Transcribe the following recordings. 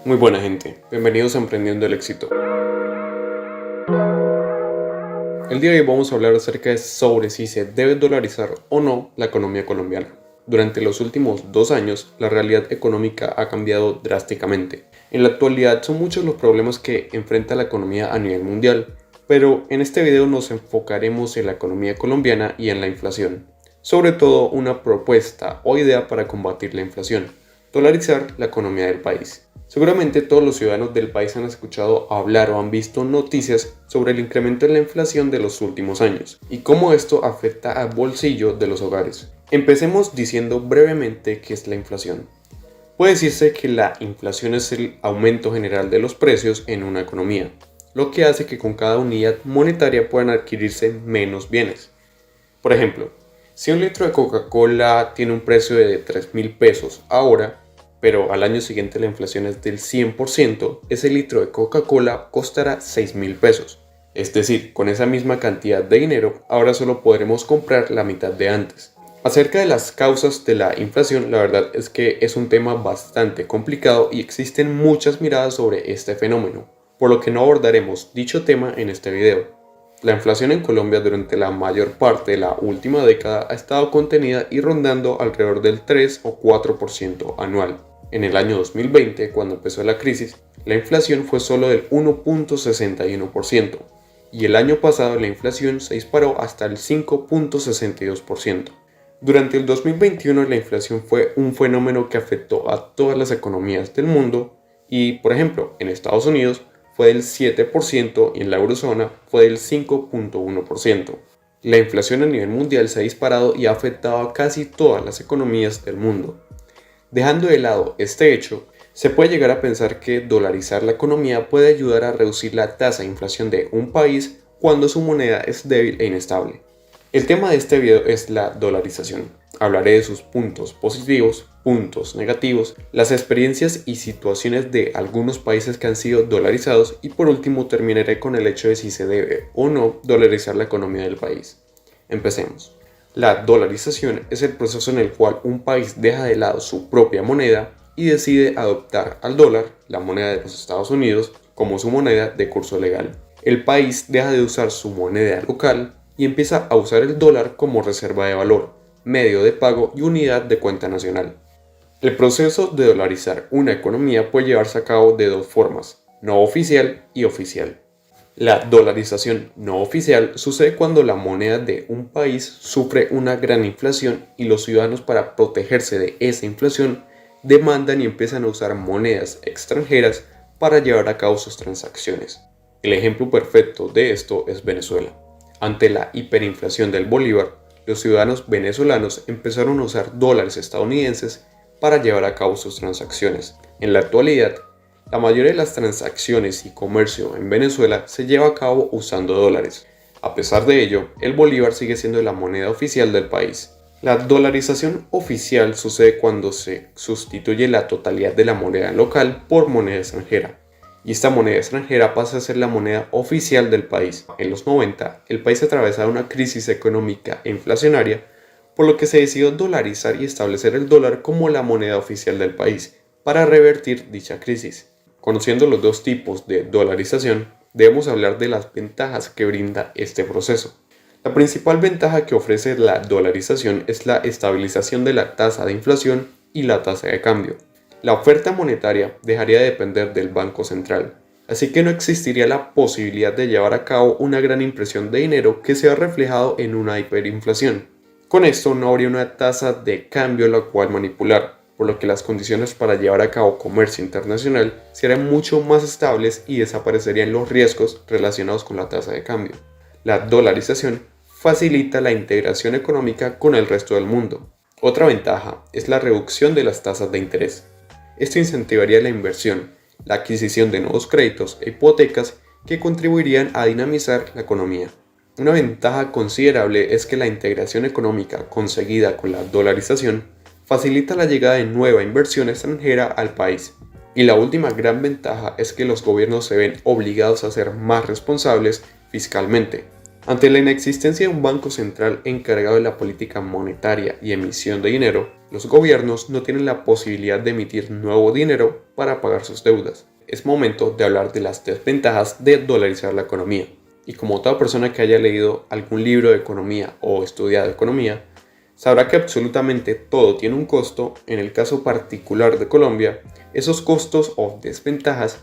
Muy buena gente, bienvenidos a Emprendiendo el Éxito. El día de hoy vamos a hablar acerca de sobre si se debe dolarizar o no la economía colombiana. Durante los últimos 2 años, la realidad económica ha cambiado drásticamente. En la actualidad son muchos los problemas que enfrenta la economía a nivel mundial, pero en este video nos enfocaremos en la economía colombiana y en la inflación. Sobre todo una propuesta o idea para combatir la inflación: dolarizar la economía del país. Seguramente todos los ciudadanos del país han escuchado hablar o han visto noticias sobre el incremento en la inflación de los últimos años y cómo esto afecta al bolsillo de los hogares. Empecemos diciendo brevemente qué es la inflación. Puede decirse que la inflación es el aumento general de los precios en una economía, lo que hace que con cada unidad monetaria puedan adquirirse menos bienes. Por ejemplo, si un litro de Coca-Cola tiene un precio de 3.000 pesos ahora, pero al año siguiente la inflación es del 100%, ese litro de Coca-Cola costará 6.000 pesos. Es decir, con esa misma cantidad de dinero, ahora solo podremos comprar la mitad de antes. Acerca de las causas de la inflación, la verdad es que es un tema bastante complicado y existen muchas miradas sobre este fenómeno, por lo que no abordaremos dicho tema en este video. La inflación en Colombia durante la mayor parte de la última década ha estado contenida y rondando alrededor del 3 o 4% anual. En el año 2020, cuando empezó la crisis, la inflación fue solo del 1.61% y el año pasado la inflación se disparó hasta el 5.62%. Durante el 2021 la inflación fue un fenómeno que afectó a todas las economías del mundo y, por ejemplo, en Estados Unidos fue del 7% y en la eurozona fue del 5.1%. La inflación a nivel mundial se ha disparado y ha afectado a casi todas las economías del mundo. Dejando de lado este hecho, se puede llegar a pensar que dolarizar la economía puede ayudar a reducir la tasa de inflación de un país cuando su moneda es débil e inestable. El tema de este video es la dolarización. Hablaré de sus puntos positivos, puntos negativos, las experiencias y situaciones de algunos países que han sido dolarizados y por último terminaré con el hecho de si se debe o no dolarizar la economía del país. Empecemos. La dolarización es el proceso en el cual un país deja de lado su propia moneda y decide adoptar al dólar, la moneda de los Estados Unidos, como su moneda de curso legal. El país deja de usar su moneda local y empieza a usar el dólar como reserva de valor, medio de pago y unidad de cuenta nacional. El proceso de dolarizar una economía puede llevarse a cabo de dos formas: no oficial y oficial. La dolarización no oficial sucede cuando la moneda de un país sufre una gran inflación y los ciudadanos, para protegerse de esa inflación, demandan y empiezan a usar monedas extranjeras para llevar a cabo sus transacciones. El ejemplo perfecto de esto es Venezuela. Ante la hiperinflación del bolívar, los ciudadanos venezolanos empezaron a usar dólares estadounidenses para llevar a cabo sus transacciones. En la actualidad, la mayoría de las transacciones y comercio en Venezuela se lleva a cabo usando dólares. A pesar de ello, el bolívar sigue siendo la moneda oficial del país. La dolarización oficial sucede cuando se sustituye la totalidad de la moneda local por moneda extranjera, y esta moneda extranjera pasa a ser la moneda oficial del país. En los 90, el país atravesaba una crisis económica e inflacionaria, por lo que se decidió dolarizar y establecer el dólar como la moneda oficial del país para revertir dicha crisis. Conociendo los dos tipos de dolarización, debemos hablar de las ventajas que brinda este proceso. La principal ventaja que ofrece la dolarización es la estabilización de la tasa de inflación y la tasa de cambio. La oferta monetaria dejaría de depender del Banco Central, así que no existiría la posibilidad de llevar a cabo una gran impresión de dinero que sea reflejado en una hiperinflación. Con esto no habría una tasa de cambio la cual manipular, por lo que las condiciones para llevar a cabo comercio internacional serían mucho más estables y desaparecerían los riesgos relacionados con la tasa de cambio. La dolarización facilita la integración económica con el resto del mundo. Otra ventaja es la reducción de las tasas de interés. Esto incentivaría la inversión, la adquisición de nuevos créditos e hipotecas que contribuirían a dinamizar la economía. Una ventaja considerable es que la integración económica conseguida con la dolarización facilita la llegada de nueva inversión extranjera al país. Y la última gran ventaja es que los gobiernos se ven obligados a ser más responsables fiscalmente. Ante la inexistencia de un banco central encargado de la política monetaria y emisión de dinero, los gobiernos no tienen la posibilidad de emitir nuevo dinero para pagar sus deudas. Es momento de hablar de las desventajas de dolarizar la economía. Y como toda persona que haya leído algún libro de economía o estudiado economía, sabrá que absolutamente todo tiene un costo. En el caso particular de Colombia, esos costos o desventajas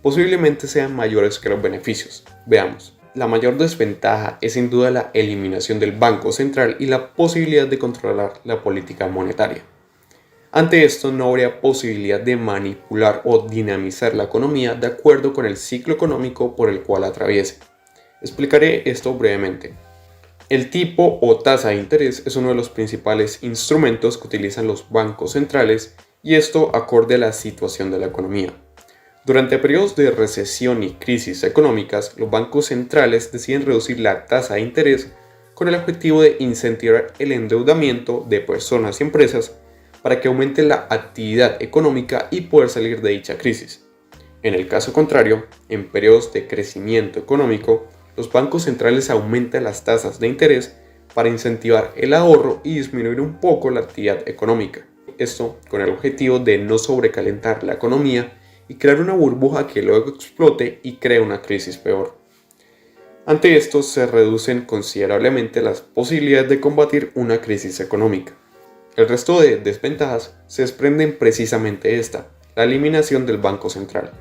posiblemente sean mayores que los beneficios. Veamos. La mayor desventaja es sin duda la eliminación del Banco Central y la posibilidad de controlar la política monetaria. Ante esto no habría posibilidad de manipular o dinamizar la economía de acuerdo con el ciclo económico por el cual atraviese. Explicaré esto brevemente. El tipo o tasa de interés es uno de los principales instrumentos que utilizan los bancos centrales y esto acorde a la situación de la economía. Durante periodos de recesión y crisis económicas, los bancos centrales deciden reducir la tasa de interés con el objetivo de incentivar el endeudamiento de personas y empresas para que aumente la actividad económica y poder salir de dicha crisis. En el caso contrario, en periodos de crecimiento económico, los bancos centrales aumentan las tasas de interés para incentivar el ahorro y disminuir un poco la actividad económica. Esto con el objetivo de no sobrecalentar la economía y crear una burbuja que luego explote y cree una crisis peor. Ante esto se reducen considerablemente las posibilidades de combatir una crisis económica. El resto de desventajas se desprenden precisamente de esta, la eliminación del Banco Central.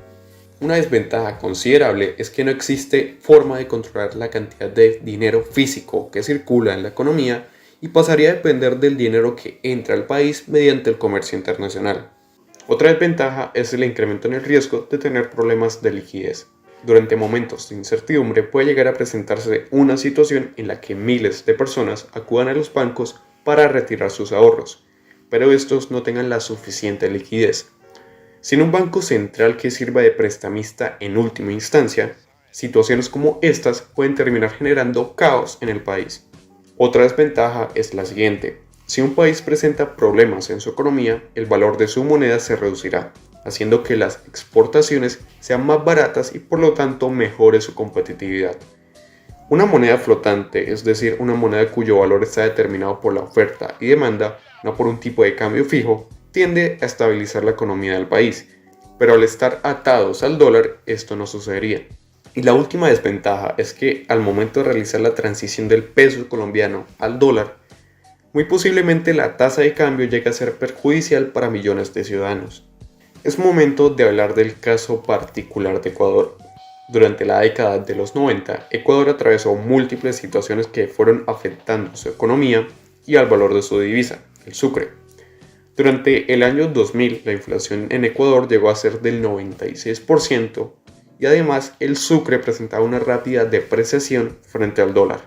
Una desventaja considerable es que no existe forma de controlar la cantidad de dinero físico que circula en la economía y pasaría a depender del dinero que entra al país mediante el comercio internacional. Otra desventaja es el incremento en el riesgo de tener problemas de liquidez. Durante momentos de incertidumbre puede llegar a presentarse una situación en la que miles de personas acudan a los bancos para retirar sus ahorros, pero estos no tengan la suficiente liquidez. Sin un banco central que sirva de prestamista en última instancia, situaciones como estas pueden terminar generando caos en el país. Otra desventaja es la siguiente. Si un país presenta problemas en su economía, el valor de su moneda se reducirá, haciendo que las exportaciones sean más baratas y por lo tanto mejore su competitividad. Una moneda flotante, es decir, una moneda cuyo valor está determinado por la oferta y demanda, no por un tipo de cambio fijo, tiende a estabilizar la economía del país, pero al estar atados al dólar, esto no sucedería. Y la última desventaja es que al momento de realizar la transición del peso colombiano al dólar, muy posiblemente la tasa de cambio llegue a ser perjudicial para millones de ciudadanos. Es momento de hablar del caso particular de Ecuador. Durante la década de los 90, Ecuador atravesó múltiples situaciones que fueron afectando su economía y al valor de su divisa, el sucre. Durante el año 2000, la inflación en Ecuador llegó a ser del 96% y además el sucre presentaba una rápida depreciación frente al dólar.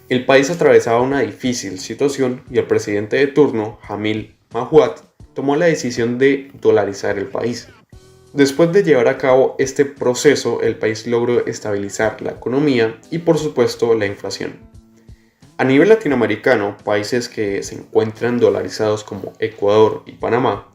El país atravesaba una difícil situación y el presidente de turno, Jamil Mahuad, tomó la decisión de dolarizar el país. Después de llevar a cabo este proceso, el país logró estabilizar la economía y por supuesto la inflación. A nivel latinoamericano, países que se encuentran dolarizados como Ecuador y Panamá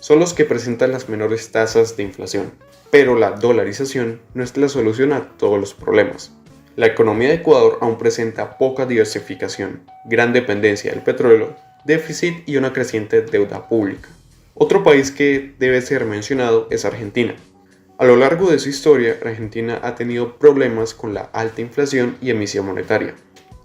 son los que presentan las menores tasas de inflación, pero la dolarización no es la solución a todos los problemas. La economía de Ecuador aún presenta poca diversificación, gran dependencia del petróleo, déficit y una creciente deuda pública. Otro país que debe ser mencionado es Argentina. A lo largo de su historia, Argentina ha tenido problemas con la alta inflación y emisión monetaria.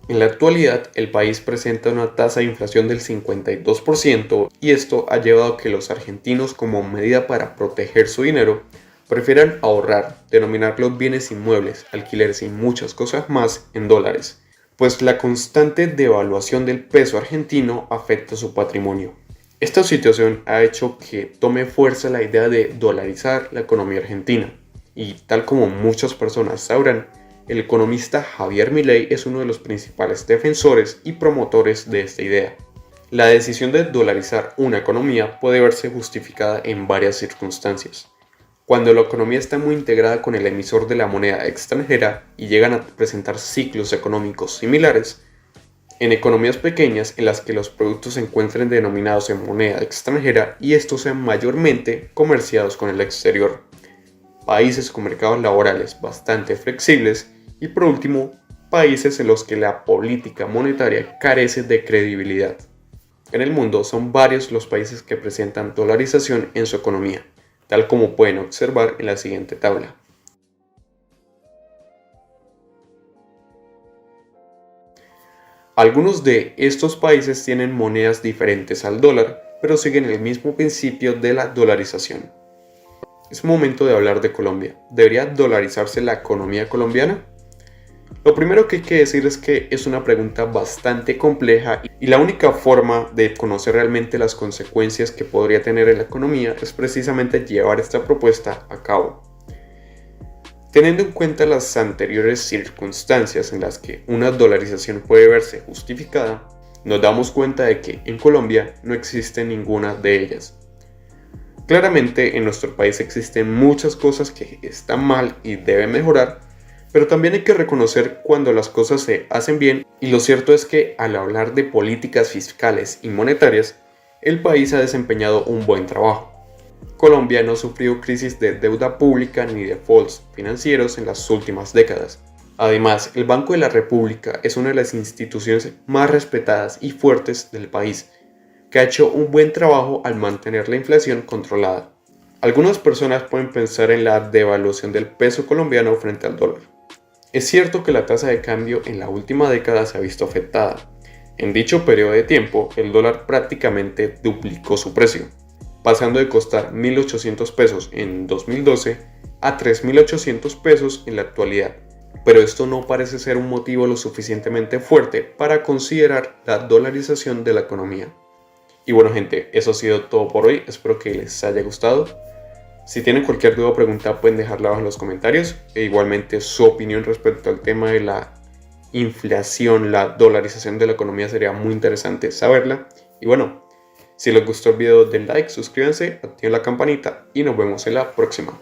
En la actualidad, el país presenta una tasa de inflación del 52% y esto ha llevado a que los argentinos, como medida para proteger su dinero, prefieran ahorrar, denominar los bienes inmuebles, alquileres y muchas cosas más en dólares, pues la constante devaluación del peso argentino afecta su patrimonio. Esta situación ha hecho que tome fuerza la idea de dolarizar la economía argentina, y tal como muchas personas sabrán, el economista Javier Milei es uno de los principales defensores y promotores de esta idea. La decisión de dolarizar una economía puede verse justificada en varias circunstancias. Cuando la economía está muy integrada con el emisor de la moneda extranjera y llegan a presentar ciclos económicos similares, en economías pequeñas en las que los productos se encuentren denominados en moneda extranjera y estos sean mayormente comerciados con el exterior, países con mercados laborales bastante flexibles y por último, países en los que la política monetaria carece de credibilidad. En el mundo son varios los países que presentan dolarización en su economía, tal como pueden observar en la siguiente tabla. Algunos de estos países tienen monedas diferentes al dólar, pero siguen el mismo principio de la dolarización. Es momento de hablar de Colombia. ¿Debería dolarizarse la economía colombiana? Lo primero que hay que decir es que es una pregunta bastante compleja y la única forma de conocer realmente las consecuencias que podría tener en la economía es precisamente llevar esta propuesta a cabo. Teniendo en cuenta las anteriores circunstancias en las que una dolarización puede verse justificada, nos damos cuenta de que en Colombia no existe ninguna de ellas. Claramente en nuestro país existen muchas cosas que están mal y deben mejorar, pero también hay que reconocer cuando las cosas se hacen bien, y lo cierto es que al hablar de políticas fiscales y monetarias, el país ha desempeñado un buen trabajo. Colombia no ha sufrido crisis de deuda pública ni defaults financieros en las últimas décadas. Además, el Banco de la República es una de las instituciones más respetadas y fuertes del país, que ha hecho un buen trabajo al mantener la inflación controlada. Algunas personas pueden pensar en la devaluación del peso colombiano frente al dólar. Es cierto que la tasa de cambio en la última década se ha visto afectada. En dicho periodo de tiempo, el dólar prácticamente duplicó su precio, pasando de costar 1.800 pesos en 2012 a 3.800 pesos en la actualidad. Pero esto no parece ser un motivo lo suficientemente fuerte para considerar la dolarización de la economía. Y bueno gente, eso ha sido todo por hoy, espero que les haya gustado. Si tienen cualquier duda o pregunta pueden dejarla abajo en los comentarios, e igualmente su opinión respecto al tema de la inflación, la dolarización de la economía sería muy interesante saberla. Y bueno, si les gustó el video den like, suscríbanse, activen la campanita y nos vemos en la próxima.